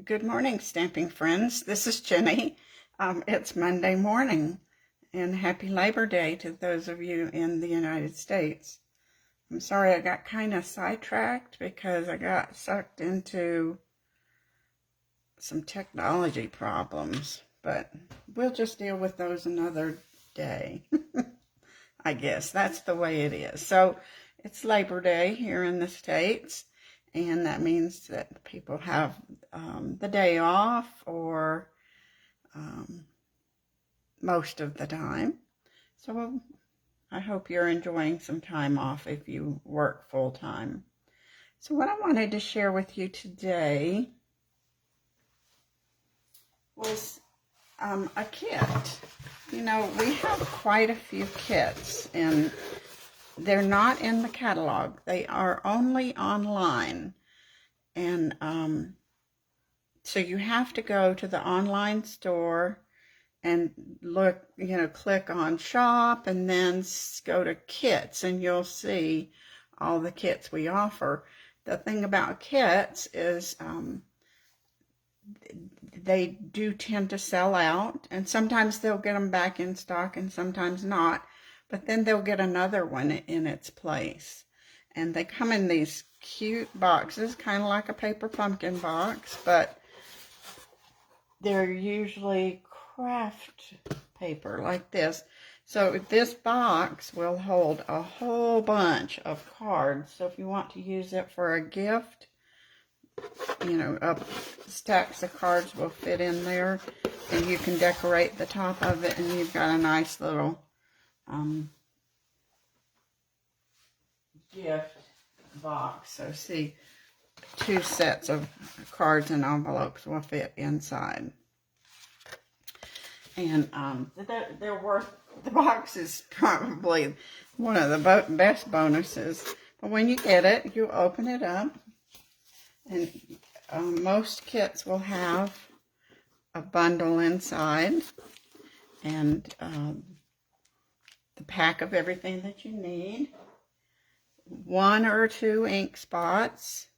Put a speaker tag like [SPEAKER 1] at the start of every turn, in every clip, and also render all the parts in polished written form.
[SPEAKER 1] Good morning, stamping friends. This is Jenny. It's Monday morning, and happy Labor Day to those of you in the United States. I'm sorry I got kind of sidetracked because I got sucked into some technology problems, but we'll just deal with those another day. I guess that's the way it is. So it's Labor Day here in the States, and that means that people have the day off or most of the time. So I hope you're enjoying some time off if you work full time. So what I wanted to share with you today was a kit. You know, we have quite a few kits, and they're not in the catalog. They are only online. And so you have to go to the online store and look, click on shop and then go to kits, and you'll see all the kits we offer. The thing about kits is they do tend to sell out, and sometimes they'll get them back in stock and sometimes not, but then they'll get another one in its place. And they come in these cute boxes, kind of like a paper pumpkin box, but they're usually craft paper like this. So this box will hold a whole bunch of cards. So if you want to use it for a gift, stacks of cards will fit in there, and you can decorate the top of it, and you've got a nice little gift box. So see, 2 sets of cards and envelopes will fit inside. And they're worth, the box is probably one of the best bonuses. But when you get it, you open it up, and most kits will have a bundle inside, and the pack of everything that you need, 1 or 2 ink spots.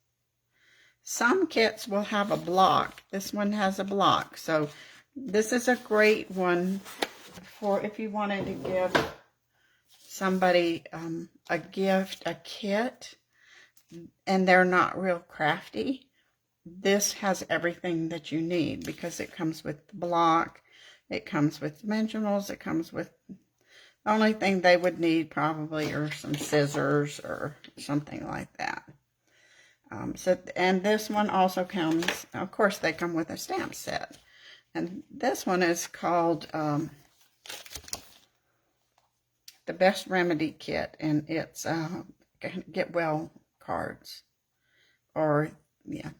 [SPEAKER 1] Some kits will have a block. This one has a block, so this is a great one for if you wanted to give somebody a gift, a kit, and they're not real crafty. This has everything that you need because it comes with the block, it comes with dimensionals, it comes with, the only thing they would need probably are some scissors or something like that. And this one also comes, of course they come with a stamp set. And this one is called the Best Remedy Kit, and it's Get Well cards. Or, yeah.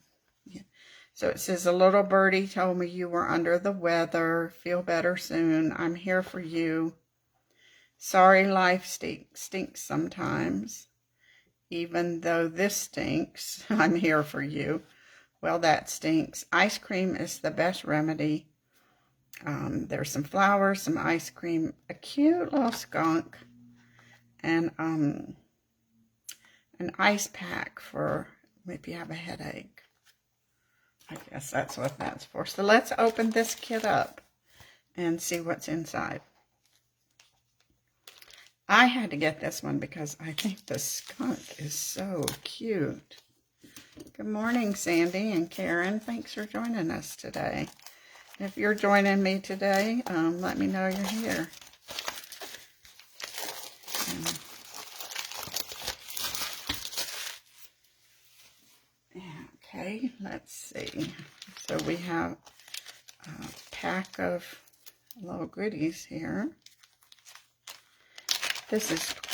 [SPEAKER 1] So it says, a little birdie told me you were under the weather. Feel better soon. I'm here for you. Sorry life stinks sometimes. Even though this stinks, I'm here for you. Well, that stinks. Ice cream is the best remedy. There's some flowers, some ice cream, a cute little skunk, and an ice pack for if you have a headache. I guess that's what that's for. So let's open this kit up and see what's inside. I had to get this one because I think the skunk is so cute. Good morning, Sandy and Karen. Thanks for joining us today. If you're joining me today, let me know you're here. Okay, let's see. So we have a pack of little goodies here.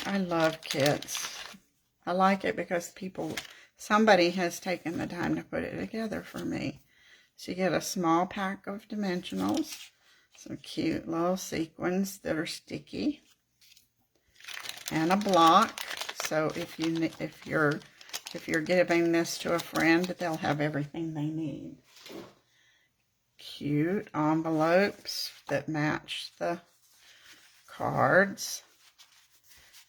[SPEAKER 1] I love kits. I like it because somebody has taken the time to put it together for me. So you get a small pack of dimensionals, some cute little sequins that are sticky, and a block. So if you're giving this to a friend, they'll have everything they need. Cute envelopes that match the cards.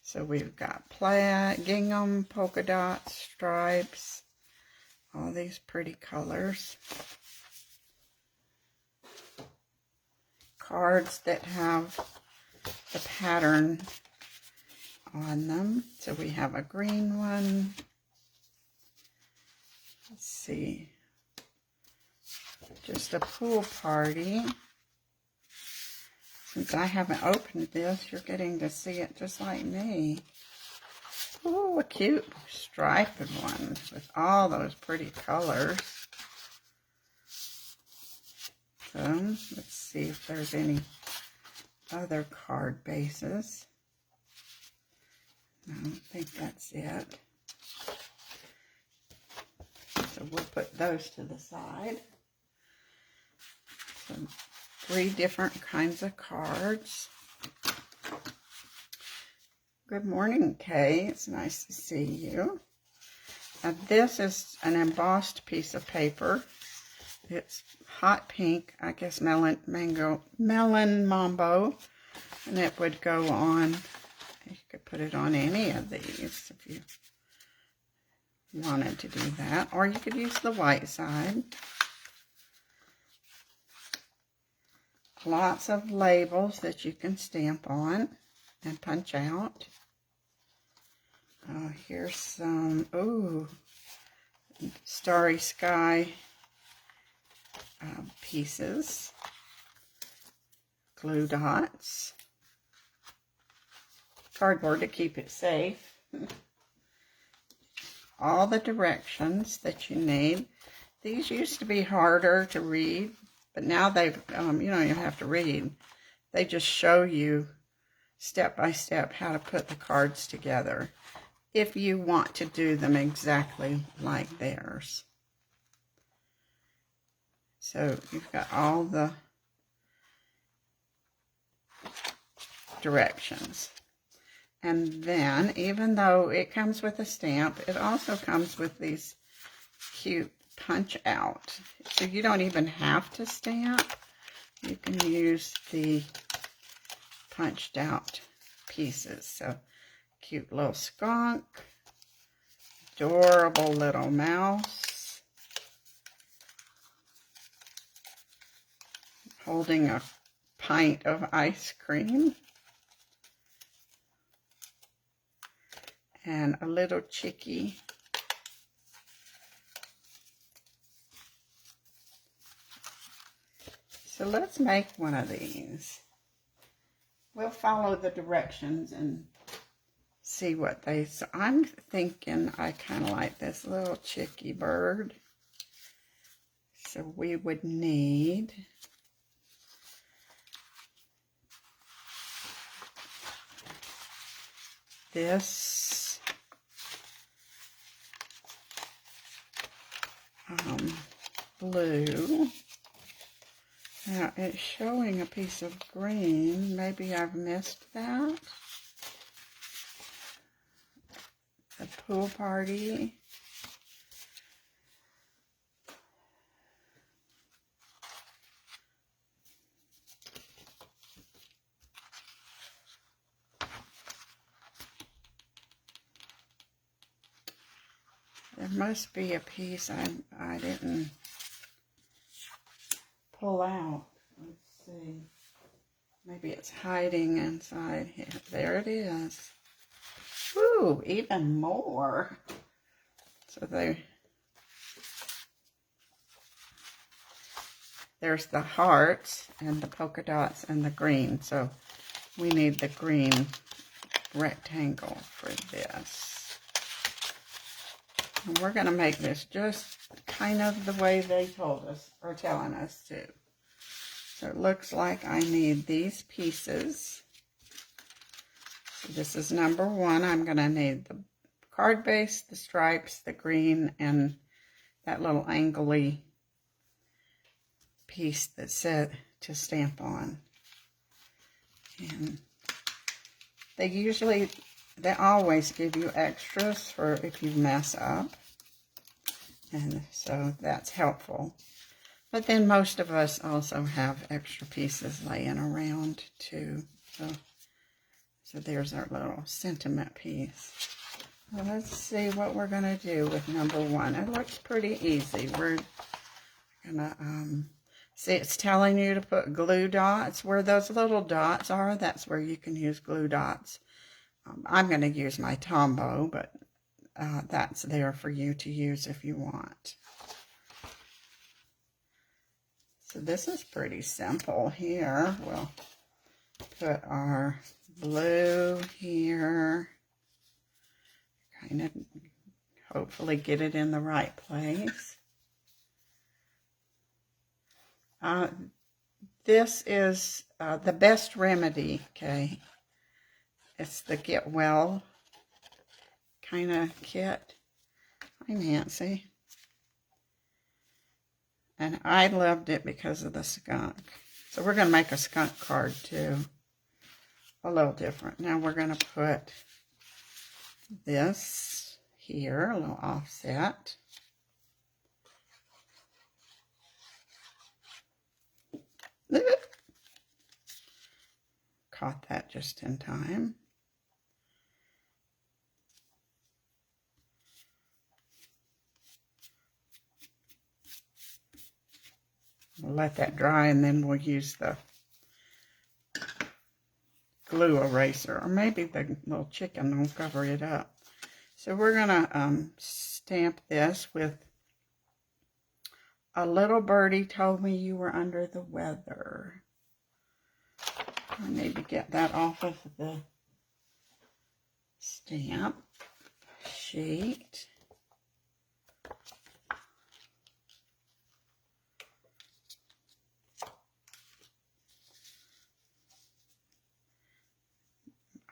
[SPEAKER 1] So we've got plaid, gingham, polka dots, stripes, all these pretty colors. cards that have the pattern on them. So we have a green one. Let's see. Just a pool party. Since I haven't opened this, you're getting to see it just like me. Ooh, a cute striped one with all those pretty colors. So, let's see if there's any other card bases. I don't think that's it. So we'll put those to the side. So 3 different kinds of cards. Good morning, Kay. It's nice to see you. Now this is an embossed piece of paper. It's hot pink, I guess melon mambo, and it would go on. You could put it on any of these if you wanted to do that, or you could use the white side. Lots of labels that you can stamp on and punch out. Oh, here's some, ooh, Starry Sky pieces, glue dots, cardboard to keep it safe. All the directions that you need. These used to be harder to read, but now they've, you don't even have to read. They just show you step by step how to put the cards together if you want to do them exactly like theirs. So you've got all the directions. And then, even though it comes with a stamp, it also comes with these cute punch out. So you don't even have to stamp. You can use the punched out pieces. So, cute little skunk, adorable little mouse, holding a pint of ice cream, and a little chickie. So let's make one of these. We'll follow the directions and see what they, so I'm thinking I kind of like this little chickie bird. So we would need this blue. Now it's showing a piece of green. Maybe I've missed that. The pool party. There must be a piece I didn't pull out. Let's see. Maybe it's hiding inside here. There it is. Ooh, even more. So there's the hearts and the polka dots and the green. So we need the green rectangle for this. And we're going to make this just kind of the way they told us, or telling us to. So it looks like I need these pieces. So this is number 1. I'm going to need the card base, the stripes, the green, and that little angly piece that said to stamp on. And they always give you extras for if you mess up. And so that's helpful. But then most of us also have extra pieces laying around too. So there's our little sentiment piece. Well, let's see what we're going to do with number 1. It looks pretty easy. We're going to See, it's telling you to put glue dots. Where those little dots are, that's where you can use glue dots. I'm going to use my Tombow, but that's there for you to use if you want. So this is pretty simple here. We'll put our blue here. Kind of hopefully get it in the right place. This is the Best Remedy, okay? It's the Get Well kind of kit. Hi, Nancy. And I loved it because of the skunk. So we're going to make a skunk card too. A little different. Now we're going to put this here, a little offset. Caught that just in time. We'll let that dry and then we'll use the glue eraser, or maybe the little chicken will cover it up. So we're gonna stamp this with "A little birdie told me you were under the weather." I need to get that off of the stamp sheet.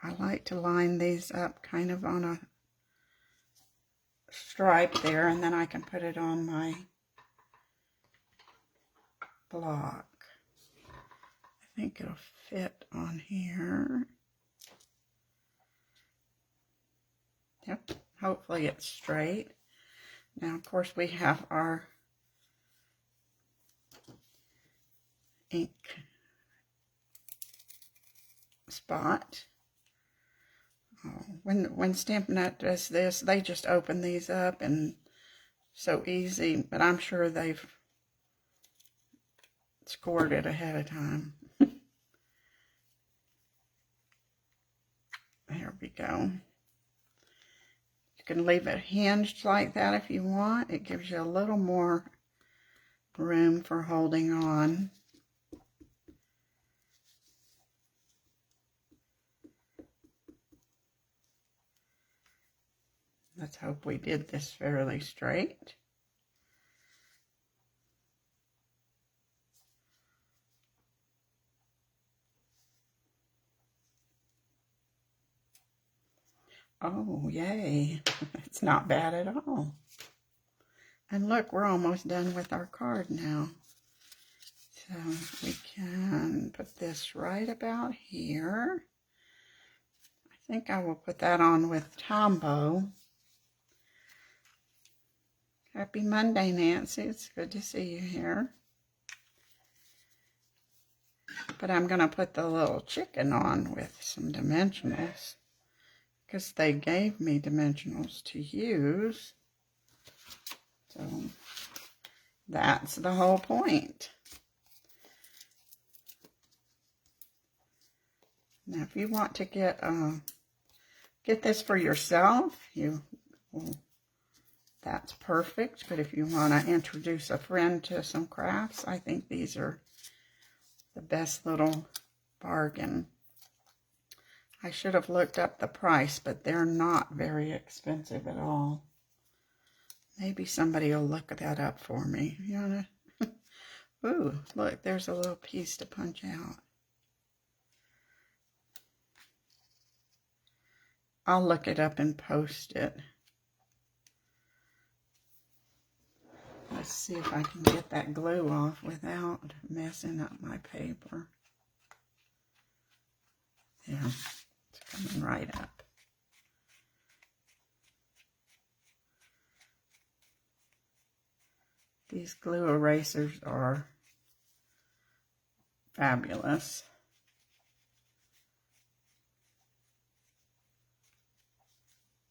[SPEAKER 1] I like to line these up kind of on a stripe there, and then I can put it on my block. I think it'll fit on here. Yep, hopefully it's straight. Now, of course, we have our ink spot. When Stampin' Up! Does this, they just open these up and so easy, but I'm sure they've scored it ahead of time. There we go. You can leave it hinged like that if you want. It gives you a little more room for holding on. Let's hope we did this fairly straight. Oh, yay. It's not bad at all. And look, we're almost done with our card now. So we can put this right about here. I think I will put that on with Tombow. Happy Monday, Nancy. It's good to see you here. But I'm going to put the little chicken on with some dimensionals, because they gave me dimensionals to use. So that's the whole point. Now, if you want to get this for yourself, that's perfect. But if you want to introduce a friend to some crafts, I think these are the best little bargain. I should have looked up the price, but they're not very expensive at all. Maybe somebody will look that up for me. You wanna? Ooh, look, there's a little piece to punch out. I'll look it up and post it. Let's see if I can get that glue off without messing up my paper. Yeah, it's coming right up. These glue erasers are fabulous.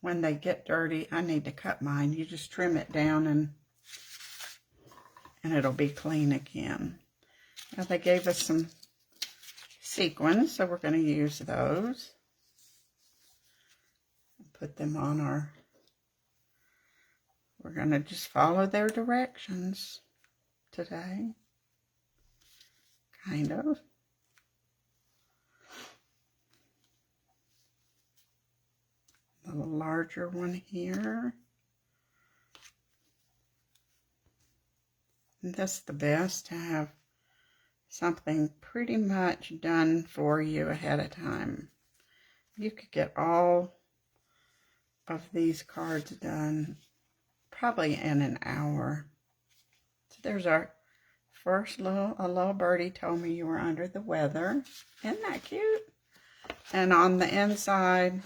[SPEAKER 1] When they get dirty, I need to cut mine. You just trim it down and it'll be clean again. Now they gave us some sequins, so we're going to use those. Put them on our, we're going to just follow their directions today. Kind of. A little larger one here. And that's the best, to have something pretty much done for you ahead of time. You could get all of these cards done probably in an hour. So there's our first a little birdie told me you were under the weather. Isn't that cute? And on the inside,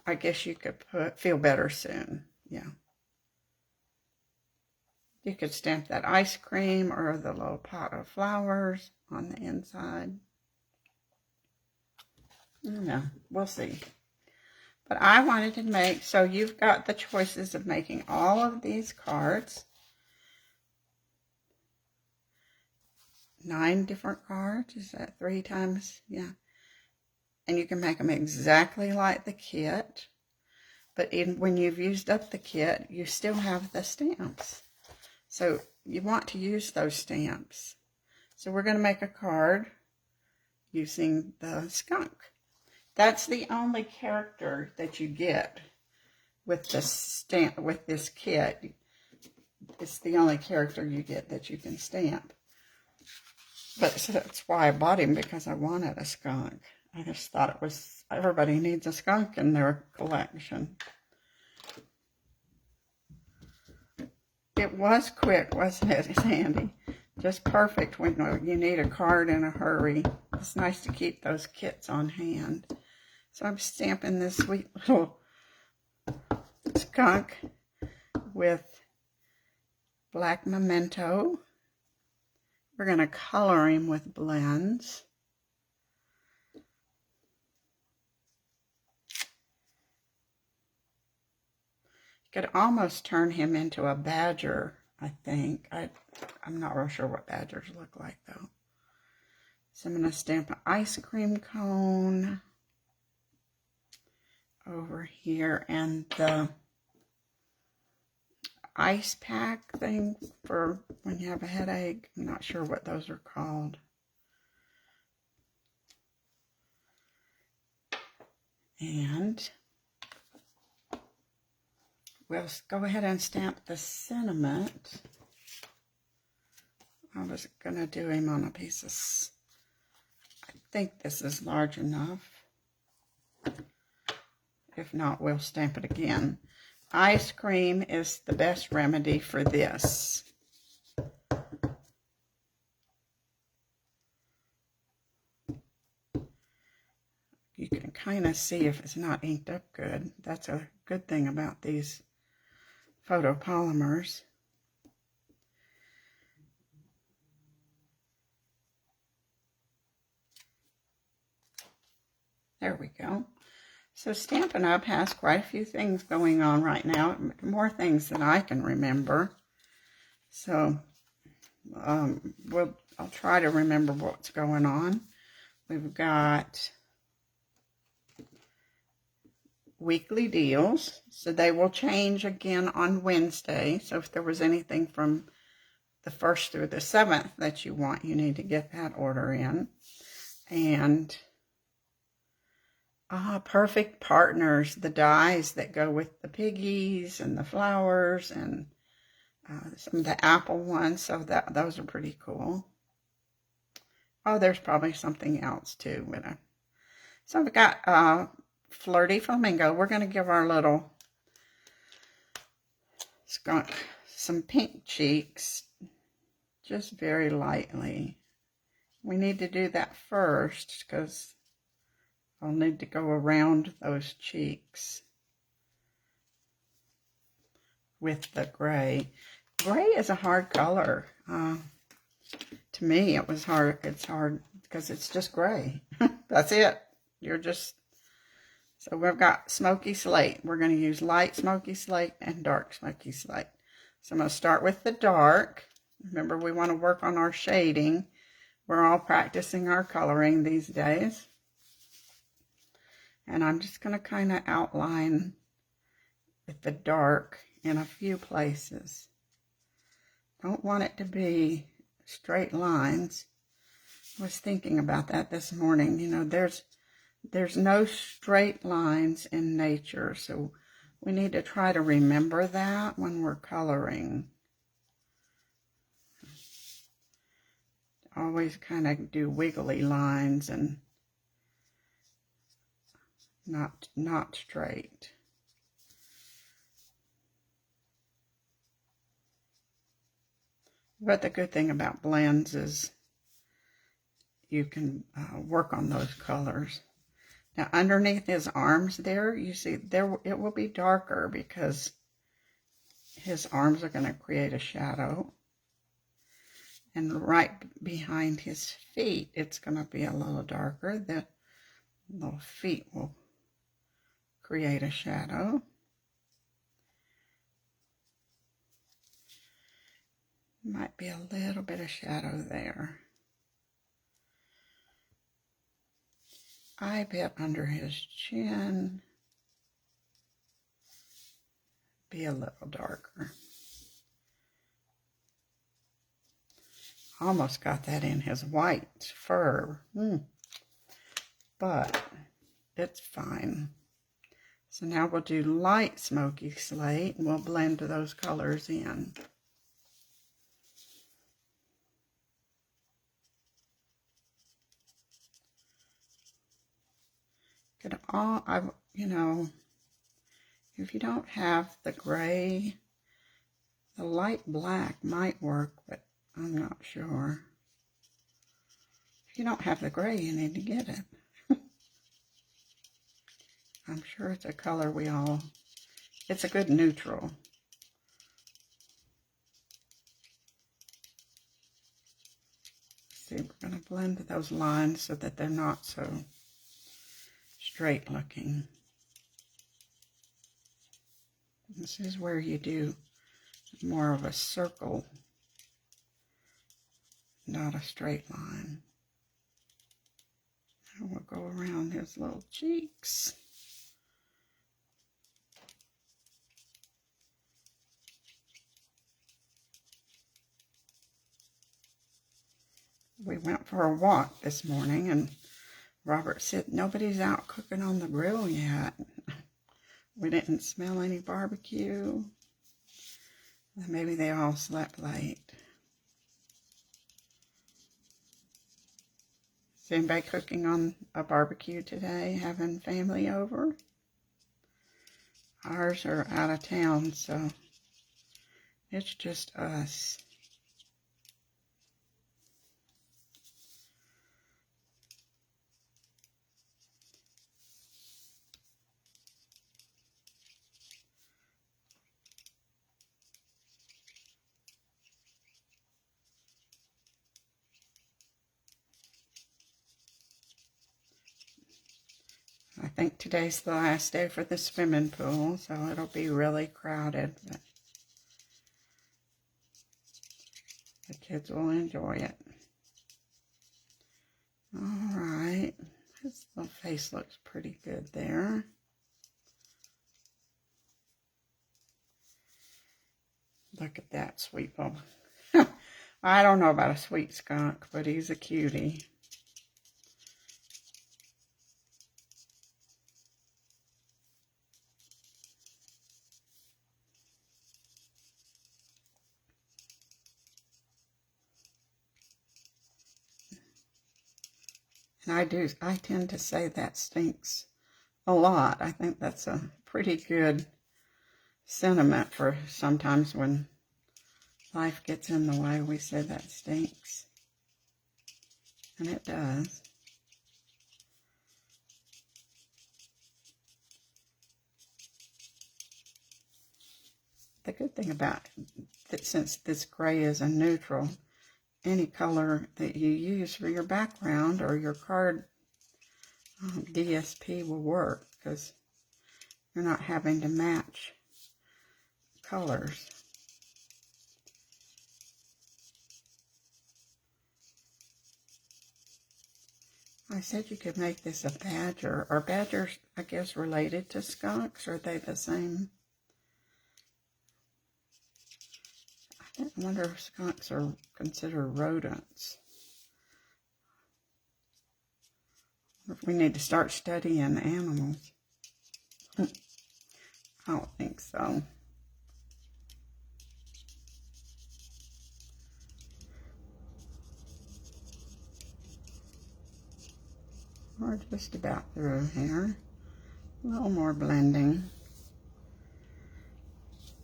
[SPEAKER 1] I guess you could put feel better soon. Yeah. You could stamp that ice cream or the little pot of flowers on the inside. Yeah, we'll see. But I wanted to make, so you've got the choices of making all of these cards. 9 different cards. Is that 3 times? Yeah. And you can make them exactly like the kit. But when you've used up the kit, you still have the stamps. So you want to use those stamps. So we're going to make a card using the skunk. That's the only character that you get with the stamp, with this kit. It's the only character you get that you can stamp. But so that's why I bought him, because I wanted a skunk. I just thought it was, everybody needs a skunk in their collection. It was quick, wasn't it, Sandy? Just perfect when you need a card in a hurry. It's nice to keep those kits on hand. So I'm stamping this sweet little skunk with black memento. We're going to color him with blends. You could almost turn him into a badger, I think. I'm not real sure what badgers look like, though. So I'm going to stamp an ice cream cone over here, and the ice pack thing for when you have a headache. I'm not sure what those are called. And we'll go ahead and stamp the sentiment. I was going to do him on a piece of, I think this is large enough. If not, we'll stamp it again. Ice cream is the best remedy for this. You can kind of see if it's not inked up good. That's a good thing about these photopolymers. There we go. So Stampin' Up! Has quite a few things going on right now, more things than I can remember. So I'll try to remember what's going on. We've got weekly deals, so they will change again on Wednesday. So if there was anything from the 1st through the 7th that you want, you need to get that order in. And Perfect Partners, the dies that go with the piggies and the flowers and some of the apple ones. So those are pretty cool. Oh, there's probably something else too. So we've got Flirty Flamingo. We're going to give our little skunk some pink cheeks, just very lightly. We need to do that first because I'll need to go around those cheeks with the gray. Gray is a hard color. To me, it was hard. It's hard because it's just gray. That's it. So we've got Smoky Slate. We're going to use light Smoky Slate and dark Smoky Slate. So I'm going to start with the dark. Remember, we want to work on our shading. We're all practicing our coloring these days. And I'm just going to kind of outline with the dark in a few places. Don't want it to be straight lines. I was thinking about that this morning. You know, there's no straight lines in nature, so we need to try to remember that when we're coloring. Always kind of do wiggly lines and not straight. But the good thing about blends is you can work on those colors. Now underneath his arms there, you see there it will be darker because his arms are going to create a shadow. And right behind his feet, it's going to be a little darker. The little feet will create a shadow. Might be a little bit of shadow there. Eye bit under his chin. Be a little darker. Almost got that in his white fur. But it's fine. So now we'll do light smoky slate and we'll blend those colors in. You know, if you don't have the gray, the light black might work, but I'm not sure. If you don't have the gray, you need to get it. I'm sure it's a color it's a good neutral. See, we're going to blend those lines so that they're not so straight looking. This is where you do more of a circle, not a straight line. And we'll go around his little cheeks. We went for a walk this morning and Robert said, nobody's out cooking on the grill yet. We didn't smell any barbecue. Maybe they all slept late. Is anybody cooking on a barbecue today, having family over? Ours are out of town, so it's just us. I think today's the last day for the swimming pool, so it'll be really crowded, but the kids will enjoy it. All right, his little face looks pretty good there. Look at that sweet little. I don't know about a sweet skunk, but he's a cutie. And I tend to say that stinks a lot. I think that's a pretty good sentiment for sometimes when life gets in the way. We say that stinks. And it does. The good thing about it, since this gray is a neutral, any color that you use for your background or your card DSP will work because you're not having to match colors. I said you could make this a badger. Are badgers, I guess, related to skunks? Are they the same? I wonder if skunks are considered rodents. If we need to start studying animals. I don't think so. We're just about through here. A little more blending.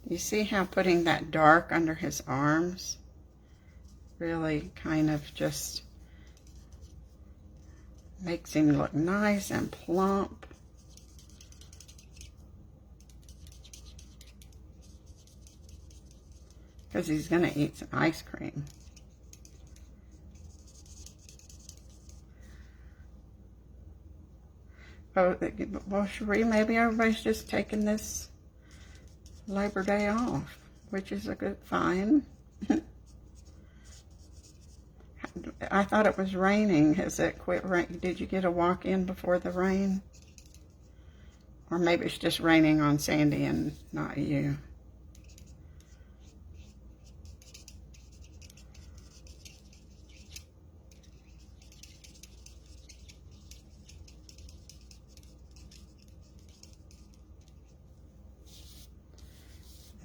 [SPEAKER 1] You see how putting that dark under his arms really kind of just makes him look nice and plump. Because he's going to eat some ice cream. Oh, well, Cherie, maybe everybody's just taking this Labor Day off, which is a good fine. I thought it was raining. Has it quit rain? Did you get a walk-in before the rain? Or maybe it's just raining on Sandy and not you.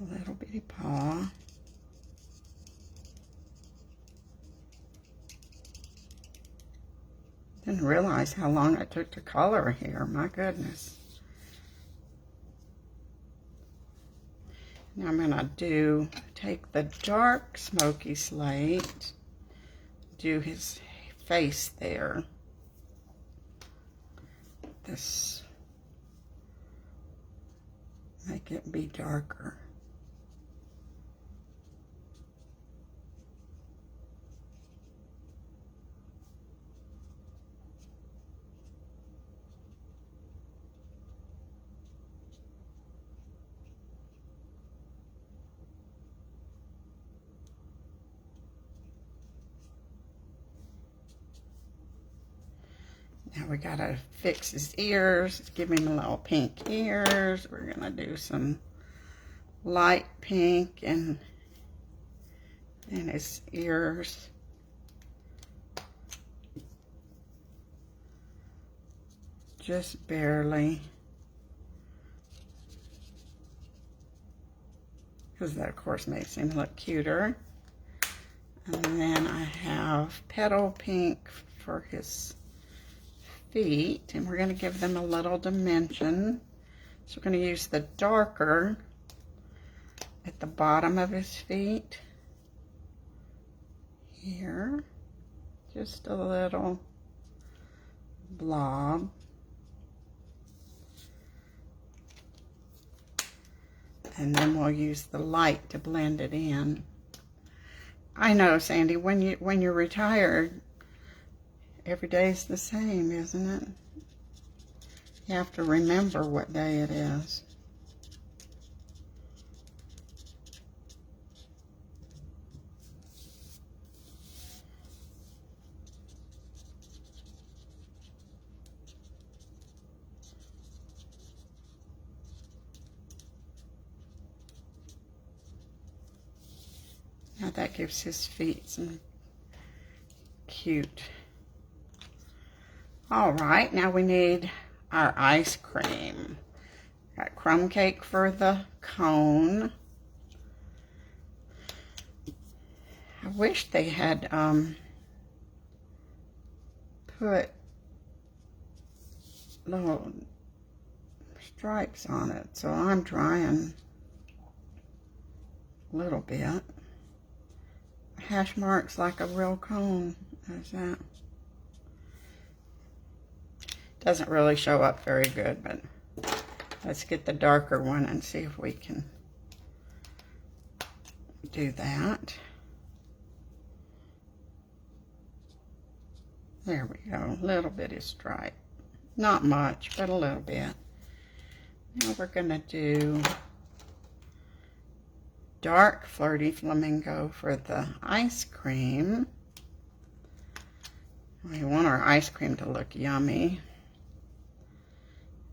[SPEAKER 1] A little bitty paw. Didn't realize how long it took to color here. My goodness. Now I'm going to take the dark smoky slate, do his face there. This, make it be darker. Now we gotta fix his ears, give him a little pink ears. We're gonna do some light pink in his ears. Just barely. Because that of course makes him look cuter. And then I have petal pink for his feet, and we're going to give them a little dimension. So we're going to use the darker at the bottom of his feet here, just a little blob. And then we'll use the light to blend it in. I know, Sandy, when you're retired, every day's the same, isn't it? You have to remember what day it is. Now that gives his feet some cute. All right, now we need our ice cream. Got crumb cake for the cone. I wish they had put little stripes on it, so I'm trying a little bit. Hash marks like a real cone. There's that. Doesn't really show up very good, but let's get the darker one and see if we can do that. There we go, a little bitty stripe. Not much, but a little bit. Now we're gonna do dark Flirty Flamingo for the ice cream. We want our ice cream to look yummy.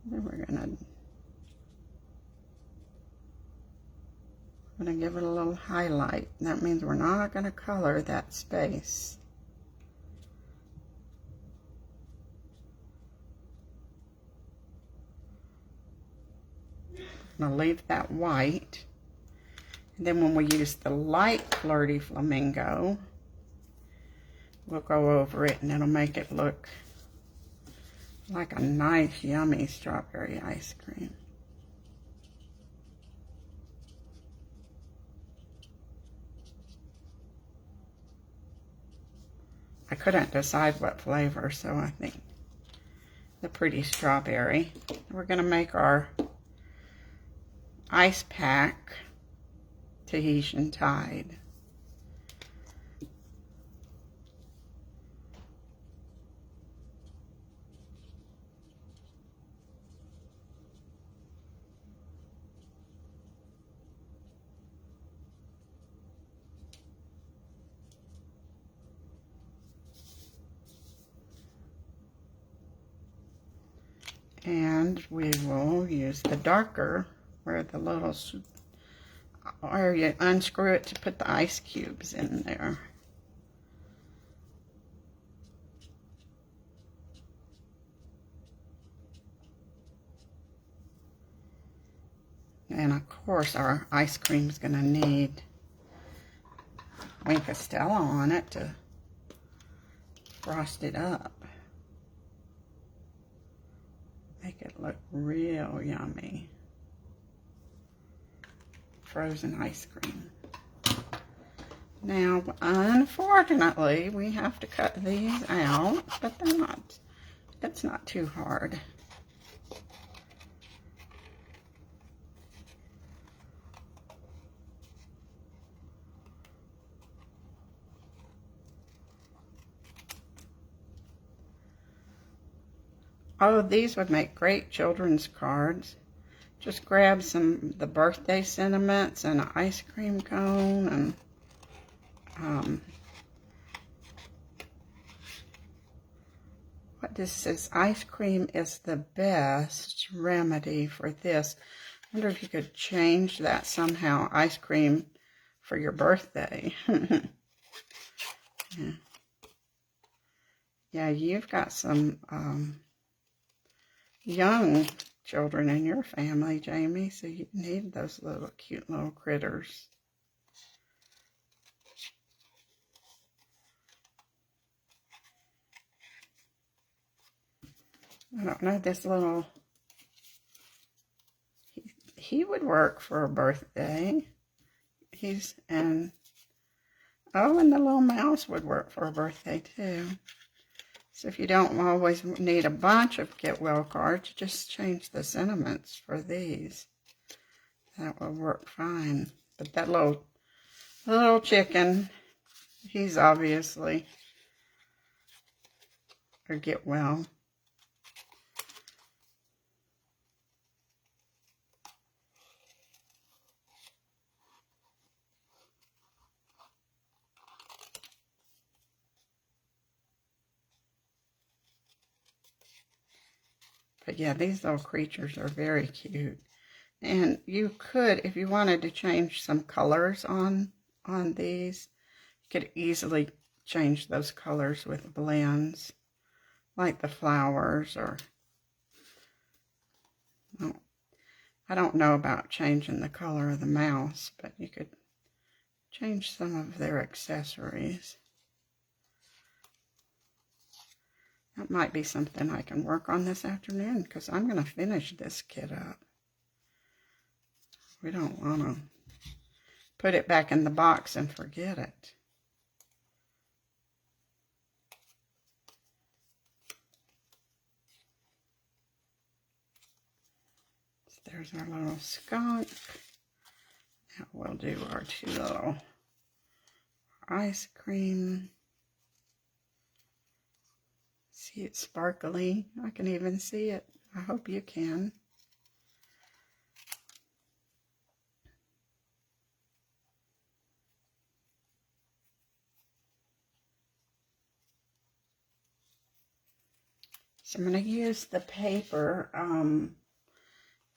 [SPEAKER 1] Then we're gonna give it a little highlight. That means we're not gonna color that space. I'm gonna leave that white. And then when we use the light Flirty Flamingo, we'll go over it and it'll make it look like a nice, yummy strawberry ice cream. I couldn't decide what flavor, so I think the pretty strawberry. We're gonna make our ice pack Tahitian Tide. And we will use the darker where the little, or you unscrew it to put the ice cubes in there. And of course our ice cream is going to need Wink of Stella on it to frost it up. Make it look real yummy. Frozen ice cream. Now, unfortunately, we have to cut these out, but it's not too hard. Oh, these would make great children's cards. Just grab the birthday sentiments and an ice cream cone and what this says, ice cream is the best remedy for this. I wonder if you could change that somehow, ice cream for your birthday. Yeah. Yeah, you've got some young children in your family, Jamie, so you need those little cute little critters. I don't know, this little, he would work for a birthday. And the little mouse would work for a birthday too. So if you don't always need a bunch of Get Well cards, just change the sentiments for these. That will work fine. But that little chicken, he's obviously a Get Well. But yeah, these little creatures are very cute. And you could, if you wanted to change some colors on these, you could easily change those colors with blends, like the flowers, or I don't know about changing the color of the mouse, but you could change some of their accessories. That might be something I can work on this afternoon, because I'm going to finish this kit up. We don't want to put it back in the box and forget it. So there's our little skunk. Now we'll do our two little ice cream. See it sparkly? I can even see it. I hope you can. So I'm going to use the paper.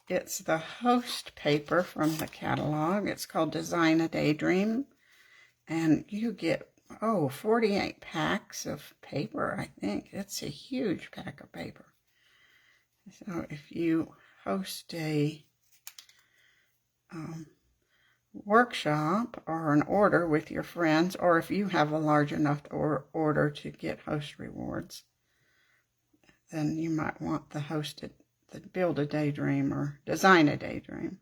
[SPEAKER 1] It's the Host paper from the catalog. It's called Design a Daydream. And you get, 48 packs of paper, I think. It's a huge pack of paper. So if you host a workshop or an order with your friends, or if you have a large enough order to get host rewards, then you might want the Build a Daydream or Design a Daydream.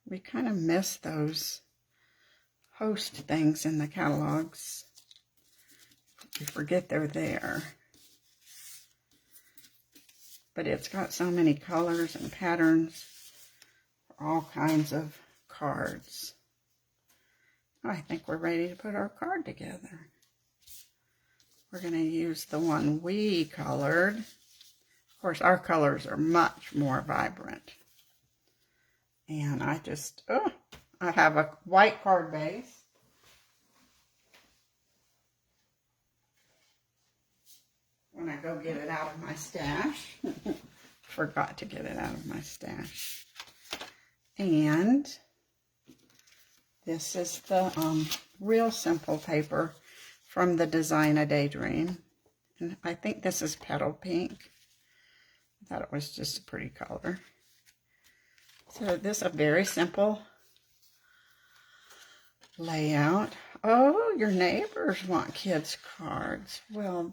[SPEAKER 1] We kind of miss those host things in the catalogs. You forget they're there. But it's got so many colors and patterns for all kinds of cards. I think we're ready to put our card together. We're going to use the one we colored. Of course, our colors are much more vibrant. And I have a white card base. When I go get it out of my stash. Forgot to get it out of my stash. And this is the real simple paper from the Design a Daydream. And I think this is Petal Pink. I thought it was just a pretty color. So this is a very simple layout. Oh, your neighbors want kids' cards. Well,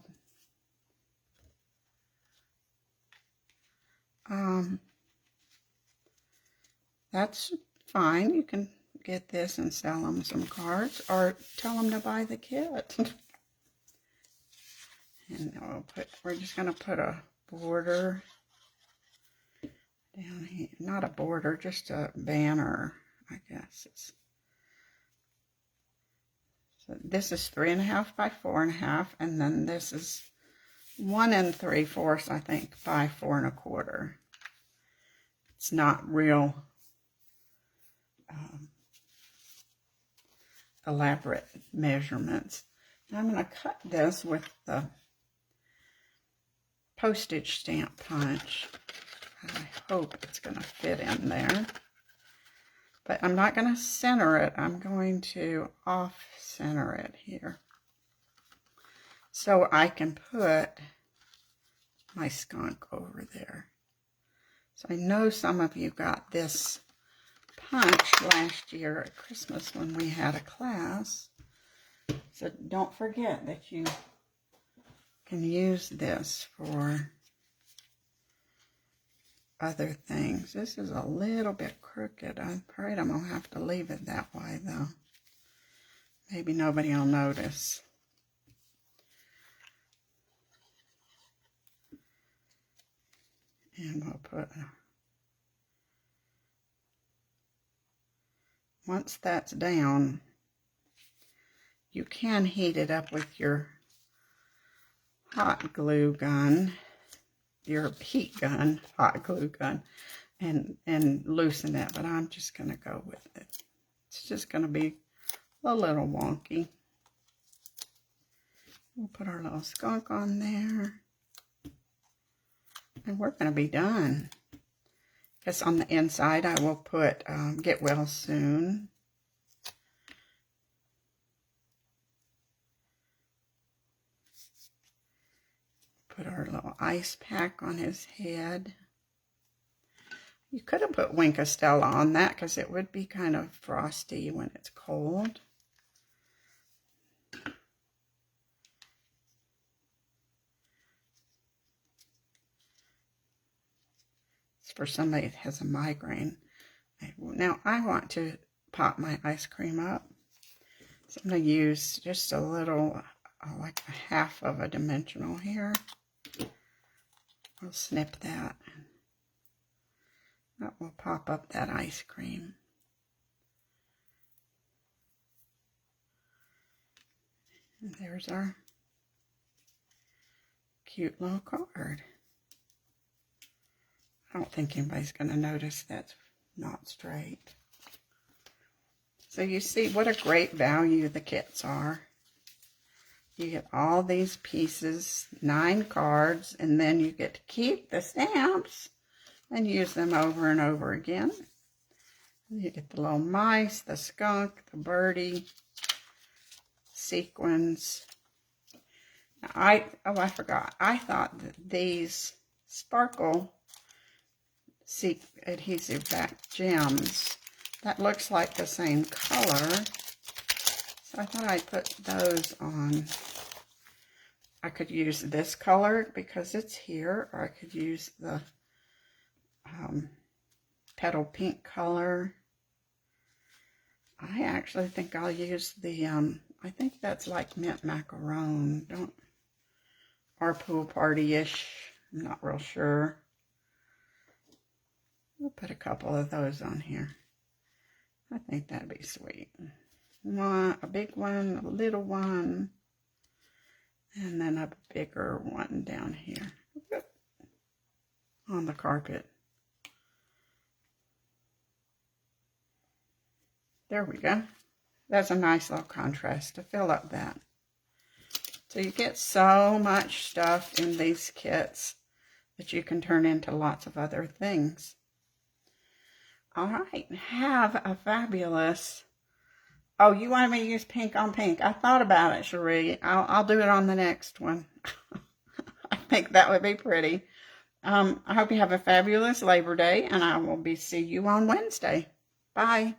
[SPEAKER 1] that's fine. You can get this and sell them some cards, or tell them to buy the kit. And we're just going to put a border down here. Not a border, just a banner, I guess. So this is 3.5 by 4.5, and then this is 1 3/4, I think, by 4 1/4. It's not real elaborate measurements. Now I'm going to cut this with the postage stamp punch. I hope it's going to fit in there. But I'm not going to center it. I'm going to off-center it here. So I can put my skunk over there. So I know some of you got this punch last year at Christmas when we had a class. So don't forget that you can use this for other things. This is a little bit crooked. I'm afraid I'm going to have to leave it that way, though. Maybe nobody will notice. And we'll put... Once that's down, you can heat it up with your hot glue gun, your heat gun, hot glue gun, and loosen it. But I'm just going to go with it. It's just going to be a little wonky. We'll put our little skunk on there. And we're going to be done. Because on the inside I will put Get Well Soon. Put our little ice pack on his head. You could have put Wink of Stella on that because it would be kind of frosty when it's cold. It's for somebody that has a migraine. Now I want to pop my ice cream up. So I'm going to use just a little, like a half of a dimensional here. We'll snip that. That will pop up that ice cream. And there's our cute little card. I don't think anybody's going to notice that's not straight. So you see what a great value the kits are. You get all these pieces, 9 cards, and then you get to keep the stamps and use them over and over again. You get the little mice, the skunk, the birdie, sequins. Now I forgot. I thought that these sparkle adhesive back gems, that looks like the same color. So I thought I'd put those on. I could use this color because it's here, or I could use the petal pink color. I actually think I'll use the, I think that's like mint macaron, or pool party-ish. I'm not real sure. We'll put a couple of those on here. I think that'd be sweet. A big one, a little one, and then a bigger one down here on the carpet. There we go. That's a nice little contrast to fill up that. So you get so much stuff in these kits that you can turn into lots of other things. All right, have a fabulous... Oh, you wanted me to use pink on pink. I thought about it, Cherie. I'll do it on the next one. I think that would be pretty. I hope you have a fabulous Labor Day, and I will see you on Wednesday. Bye.